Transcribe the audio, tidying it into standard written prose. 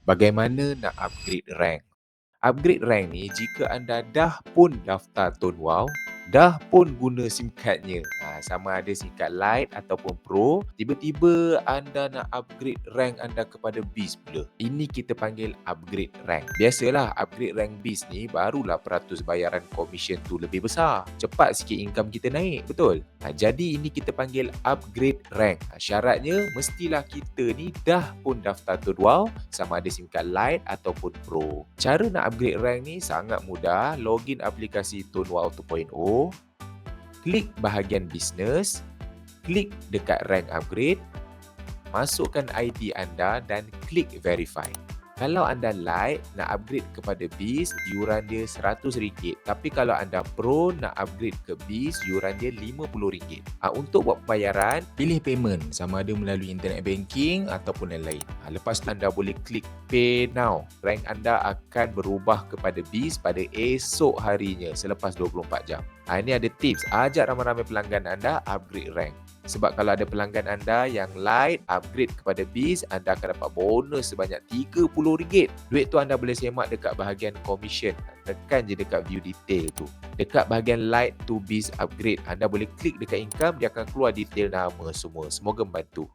Bagaimana nak upgrade rank? Upgrade rank ni jika anda dah pun daftar Tonewau, dah pun guna SIM cardnya, sama ada SIM card Lite ataupun Pro, tiba-tiba anda nak upgrade rank anda kepada Beast pula. Ini kita panggil upgrade rank. Biasalah upgrade rank Beast ni barulah peratus bayaran komisen tu lebih besar. Cepat sikit income kita naik, betul? Jadi ini kita panggil upgrade rank. Syaratnya mestilah kita ni dah pun daftar Tonewau sama ada SIM card Lite ataupun Pro. Cara nak upgrade rank ni sangat mudah. Login aplikasi Tonewau 2.0, klik bahagian bisnes, klik dekat rank upgrade, masukkan ID anda dan klik verify. Kalau anda Lite nak upgrade kepada Beast, yuran dia RM100. Tapi kalau anda Pro nak upgrade ke Beast, yuran dia RM50. Untuk buat pembayaran, pilih payment sama ada melalui internet banking ataupun yang lain. Lepas tu anda boleh klik Pay Now. Rank anda akan berubah kepada Beast pada esok harinya selepas 24 jam. Ini ada tips. Ajak ramai-ramai pelanggan anda upgrade rank. Sebab kalau ada pelanggan anda yang Lite upgrade kepada Beast, anda akan dapat bonus sebanyak RM30. Duit tu anda boleh semak dekat bahagian commission. Tekan je dekat view detail tu. Dekat bahagian Lite to Beast upgrade, anda boleh klik dekat income, dia akan keluar detail nama semua. Semoga membantu.